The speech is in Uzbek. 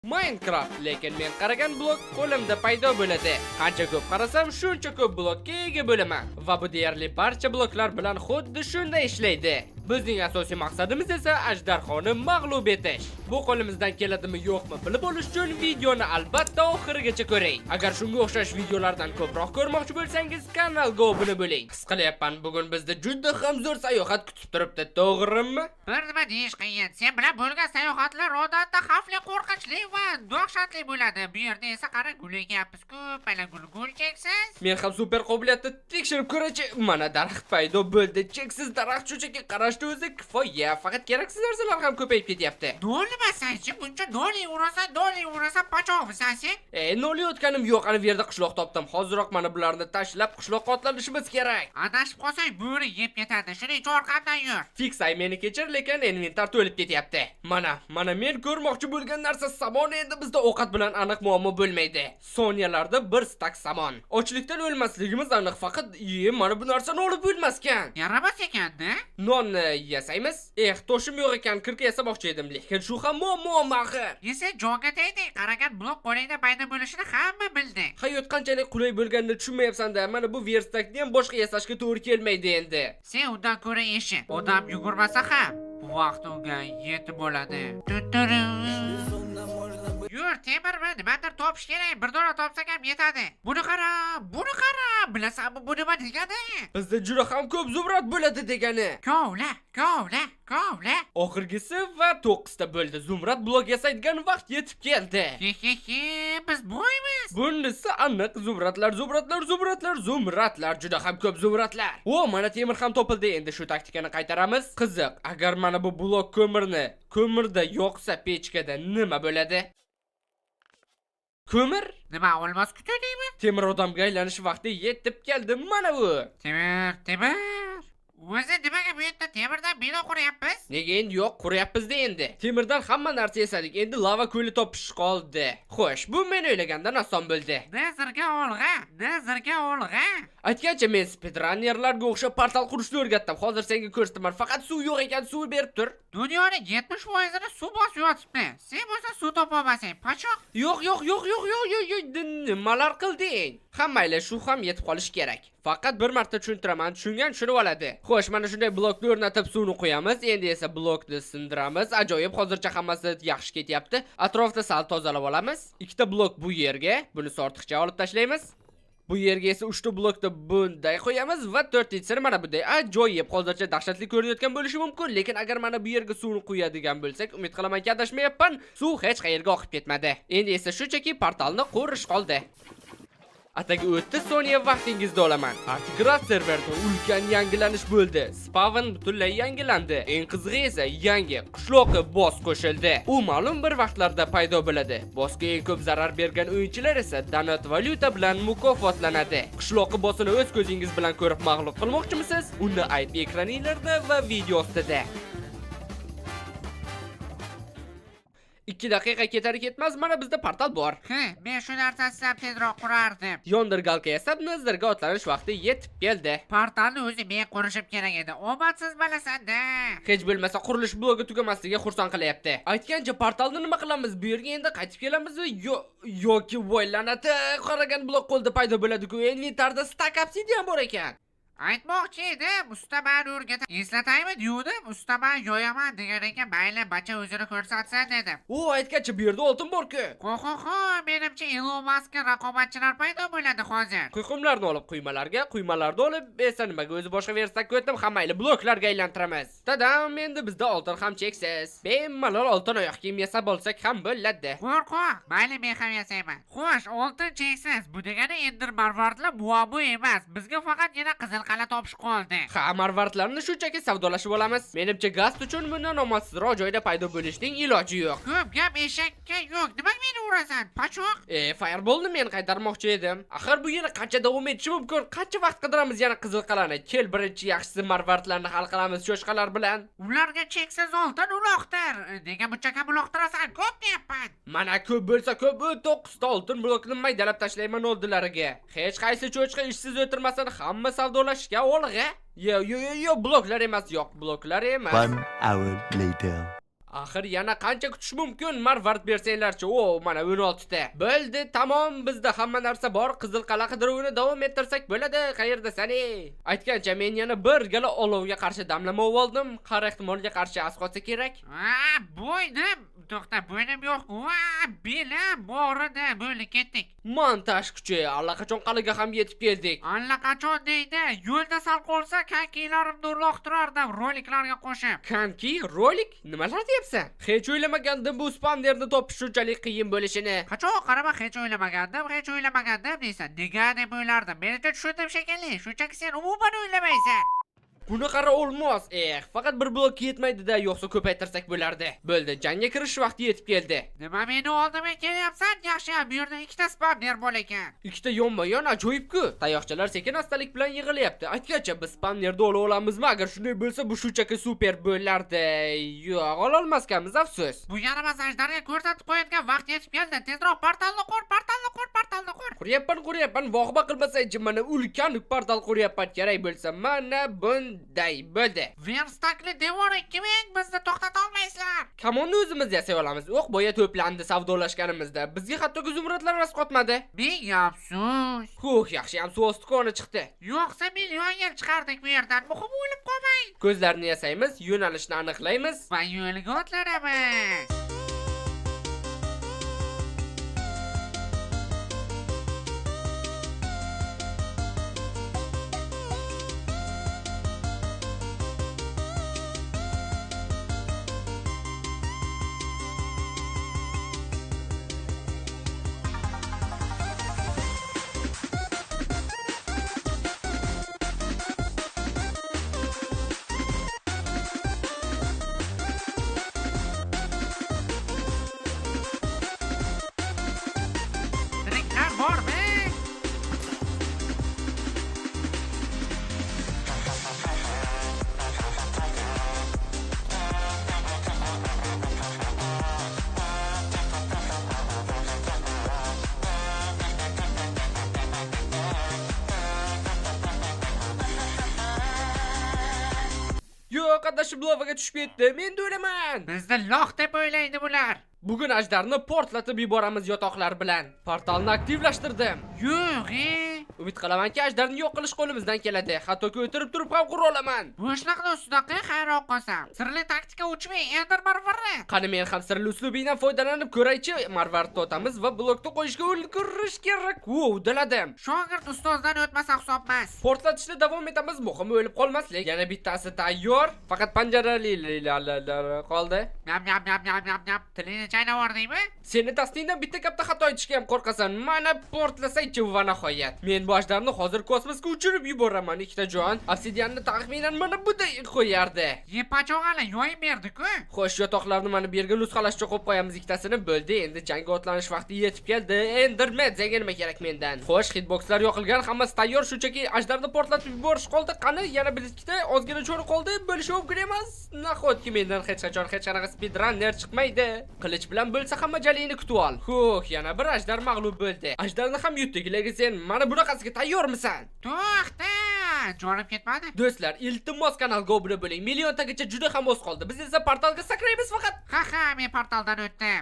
Minecraft, lekin men qaragan blok qo'limda paydo bo'ladi. Qancha ko'p qarasam, shuncha ko'p blokka ega bo'laman va bu deyarli barcha bloklar bilan xuddi shunday ishlaydi. Bizning asosiy maqsadimiz esa ajdarxoni mag'lub etish. Bu qo'limizdan keladimi yo'qmi bilib olish uchun videoni albatta oxirigacha ko'ring. Agar shunga o'xshash videolardan ko'proq ko'rmoqchi bo'lsangiz, kanalga obuna bo'ling. His qilyapman, bugun bizni juda ham zo'r sayohat kutib turibdi, to'g'rimi? Bir nima deyish qiyin. Sen bilan bo'lgan sayohatlar odatda xavfli, qo'rqinchli va dahshatli bo'ladi. Bu yerda esa qara gulayapmiz-ku, mana gul cheksiz. Men ham super qobiliyatni tekshirib ko'rachi. Mana daraxt paydo bo'ldi. Cheksiz daraxt shunchaki qarashni o'zi kifoya. Faqat keraksiz narsalar ham ko'payib ketyapti. Nolimasan-chi, buncha noli urasan, pachoqmisan sen? Noli o'tganim yo'q. Ana bu yerda qishloq topdim. Hozirroq mana bularni tashlab qishloqqa otlanishimiz kerak. Adashib qolsang bo'ri yeb ketadi. Shuning uchun orqamdan yur. Fiksay, meni kechir, lekin inventar to'lib ketyapti. Mana men ko'rmoqchi bo'lgan narsa samon. Endi bizda ovqat bilan aniq muammo bo'lmaydi. Soniyalarda bir stak samon. Ochlikdan o'lmasligimiz aniq, faqat mana bu narsani olib bo'lmaskan. Yaramas ekan-da. Non yasaymiz. Toshim yo'q ekan, kirka yasamoqchi edim, lekin shu ham muammo axir. Sen jonga tegding, qaragan blok qo'lingda paydo bo'lishini hamma bildi. Hayot qanchalik qulay bo'lganini tushunmayapsan-da. Mana bu verstakni ham boshqa yasashga to'g'ri kelmaydi endi. Sen undan ko'ra eshit. Odam yugurmasa ham bu vaqt unga yetib bo'ladi. Yur, temirmi? Nimadir topish kerak. Bir dona topsak ham yetadi. Buni qara. Bilasanmi bu nima degani? Bizda juda ham ko'p zumrad bo'ladi degani. Kovla. Oxirgisi va 9 ta bo'ldi. Zumrad blok yasaydigan vaqt yetib keldi. Biz boymiz. Bunisi aniq zumradlar, juda ham ko'p zumradlar. Mana temir ham topildi. Endi shu taktikani qaytaramiz. Qiziq, agar mana bu blok ko'mirda yoqsa pechkada nima bo'ladi? Ko'mir? Nima olmos kutdingmi? Temir odamga aylanish vaqti yetib keldi. Mana bu. Temir. O'zi nimaga bu yerda temirdan bino quryapmiz? Nega endi yo'q, quryapmiz-da endi. Temirdan hamma narsa yasadik. Endi lava ko'li topish qoldi. Xo'sh, bu men o'ylagandan oson bo'ldi. Nazarga olg'a. Aytgancha men speedrunnerlarga o'xshab portal qurishni o'rgatdim. Hozir senga ko'rsataman. Faqat suv yo'q ekan, suv berib tur. Dunyoning 70%ni suv bosib yotibdi. Sen bo'lsa suv topa olmasang, pachoq. Yo'q. Nimalar qilding? Hammaylar shu ham yetib qolish kerak. Faqat bir marta tushuntiraman, tushungan tushunib oladi. Xo'sh, mana shunday blokni o'rnatib suvni qo'yamiz. Endi esa blokni sindiramiz. Ajoyib, hozircha hammasi yaxshi ketyapti. Atrofda sal tozalab olamiz. 2 ta blok bu yerga, buni ortiqcha olib tashlaymiz. Bu yerga esa 3 ta blokni bunday qo'yamiz va 4-sini mana bunday ajoyib, hozircha dahshatli ko'rinayotgan bo'lishi mumkin, lekin agar mana bu yerga suvni quyadigan bo'lsak, umid qilamanki adashmayapman, suv hech qayerga oqib ketmadi. Endi esa shunchaki portalni qurish qoldi. Ataga 30 soniya vaqtingizni olaman. Artigraf serverda ulkan yangilanish bo'ldi. Spawn butunlay yangilandi. Eng qizig'i esa yangi qishloqqa boss qo'shildi. U ma'lum bir vaqtlarda paydo bo'ladi. Bossga eng ko'p zarar bergan o'yinchilar esa donat valyuta bilan mukofotlanadi. Qishloqqa bossini o'z ko'zingiz bilan ko'rib mag'lub qilmoqchimisiz? Uni ayb ekraninglarda va video ostida. 2 daqiqa ketar ketmaz mana bizda portal bor. Men shu narsani ham tezroq qurardim. Yondirgalka yasab nazarga otlanish vaqti yetib keldi. Portalni o'zi men qurishim kerak edi. Omadsiz bo'lasan-da. Hech bo'lmasa qurilish blogi tugamasligi xursand qilyapti. Aytgancha portalni nima qilamiz? Bu yerga endi qaytib kelamizmi yoki voylanati qaragan blok qo'lda paydo bo'ladi-ku. Inventarda stack obsidian bor ekan. Aytmoqchi edim, ustamani o'rgatib eslataymi degandim, ustaman yo'yaman degan ekan, mayli bacha o'zini ko'rsatsin dedim. Aytgancha bu yerda oltin bor-ku. Menimcha Elon Muskning raqobatchilar paydo bo'ladi hozir. Quyqumlarni olib quymalarni olib, esa nimaga o'zi boshqa versakka o'tdim, hammayli bloklarga aylantiramiz. Tadam, endi bizda oltin ham cheksiz. Bemalol oltin oyoq kiyim yasab olsak ham bo'ladi. Qo'rqoq, mayli men ham yasayman. Xo'sh, oltin cheksiz. Bu degani endi marvardlar muammo emas. Bizga faqatgina qizil qala topish qoldi. Marvardlarni shunchaki savdolashib olamiz. Menimcha gaz uchun bundan omadsizroq joyda paydo bo'lishning iloji yo'q. Ko'p gap eshakka yo'q. Nimaga meni urasan? Pachoq. Fireballni men qaytarmoqchi edim. Axir bu yana qancha davom etishi mumkin? Qancha vaqt qidiramiz yana qizil qalani? Kel, birinchi yaxshisi marvardlarni hal qilamiz cho'chqalar bilan. Ularga cheksiz oltin uloqtir. Nega buncha kam uloqtirasan? Ko'p deyapman. Mana ko'p bo'lsa ko'p, 9 ta oltin blokni maydalab tashlayman oldilariga. Hech qaysi cho'chqa ishsiz o'tirmasin, hamma savdolashga olg'a. Yo, bloklar emas, yo'q, bloklar emas. 1 hour later. Axir yana qancha kutish mumkin? Marvard bersanglarchi. O, mana 16 ta. Bo'ldi, tamom, bizda hamma narsa bor. Qizil qala qidiruvini davom ettirsak bo'ladi. Qayerdasan ey? Aytgancha men yana bir gala olovga qarshi damlama oldim. Har ehtimolga qarshi asqotsa kerak. Bo'ynim. To'xta, bo'ynim yo'q. Belim borida bo'ldi ketdik. Montaj kuchi, allaqachon qalaga ham yetib keldik. Allaqachon deydi. Yo'lda sal qolsa kankilarimni uloqtirardim roliklarga qo'shib. Kanki, rolik? Nimalar deyapsan? Hech o'ylamagandim bu spamnerni topish shunchalik qiyin bo'lishini. Qachon qarama hech o'ylamagandim deysan. Nega deb o'ylardim. Menimcha tushundim shekilli. Shunchaki sen umuman o'ylamaysan. Buni qara olmos. Faqat bir blok yetmaydi-da, yo'qsa ko'paytirsak bo'lardi. Bo'ldi, jangga kirish vaqti yetib keldi. Nima meni oldimga kelyapsan? Yaxshi, bu yerda ikkita spamner bor ekan. Ikkita yonma-yon ajoyib-ku. Tayoqchalar sekin-astalik bilan yig'ilyapti. Aytgancha biz spamnerda ola olamizmi? Agar shunday bo'lsa, bu shunchaki super bo'lardi. Yo'q, ola olmaskanmiz, afsus. Bu yaramaz ajdarga ko'rsatib qo'yadigan vaqt yetib keldi. Tezroq portalni qur. Quryapman. Vohba qilmasaychi, mana ulkan portal quryapman. Kerak bo'lsa, mana bunday bo'ldi. Verstakli devor 2000 bizni to'xtata olmaysizlar. Kamonni o'zimiz yasay olamiz. O'q boya to'plandi savdolashganimizda. Bizga hatto zumradlar rasqotmadi. Menga afsus. Yaxshi ham suv osti koni chiqdi. Yo'qsa million yil chiqardik bu yerdan. Muhim o'lib qolmang. Ko'zlarni yasaymiz, yo'nalishni aniqlaymiz va yo'lga otlanamiz. Bormi? Yo'q, adashib lavaga tushib ketdi. Men o'laman. Bizni loq deb o'ylaydi bular. Bugun ajdarni portlatib yuboramiz yotoqlar bilan. Portalni aktivlashtirdim. Yo'q, Umid qilamanki, ajdarni yo'q qilish qo'limizdan keladi. Hattoki o'tirib turib ham qura olaman. Bo'shliqni ustidaqa xayron qolsam. Sirli taktika uchmay Ender Marvarni. Qani men ham sirli uslubingdan foydalanib ko'raychi. Marvarni totamiz va blokni qo'yishga ulgurish kerak. Uddaladim. Shogird ustozdan o'tmasa hisobmas. Portlatishda davom etamiz. Muhimi o'lib qolmaslik. Yana bittasi tayyor. Faqat panjaralilar qoldi. Yam. Tilini chaynab yubordingmi? Seni tastingdan bitta katta xato aytishga ham qo'rqasan. Mana portlasaychi va nihoyat. Men bu ajdarni hozir kosmosga uchirib yuboraman. Ikkita jon obsidianni taxminan mana bunday qo'yardi. Yepachog'ali yoyib berdi-ku. Xo'sh, yotoqlarni mana bu yerga nusxalashga qo'yib qo'yamiz ikkitasini. Bo'ldi, endi jangga otlanish vaqti yetib keldi. Enderman degan nima kerak mendan? Xo'sh, hitboxlar yoqilgan, hammasi tayyor. Shunchaki ajdarni portlatib yuborish qoldi. Qani, yana bir ikkita ozgina cho'ri qoldi. Bo'lishi mumkin emas. Nahotki mendan hech qanaqa speedrunner chiqmaydi. Qilich bilan bo'lsa hamma jalini kutib ol. Yana bir ajdar mag'lub bo'ldi. Ajdarni ham yutdik, lekin sen mana bunaqasiga tayyormisan? To'xta! Jonim ketmadi. Do'stlar, iltimos kanalga obuna bo'ling. Milliontagacha juda ham oz qoldi. Biz esa portalga sakraymiz faqat. Men portaldan o'tdim.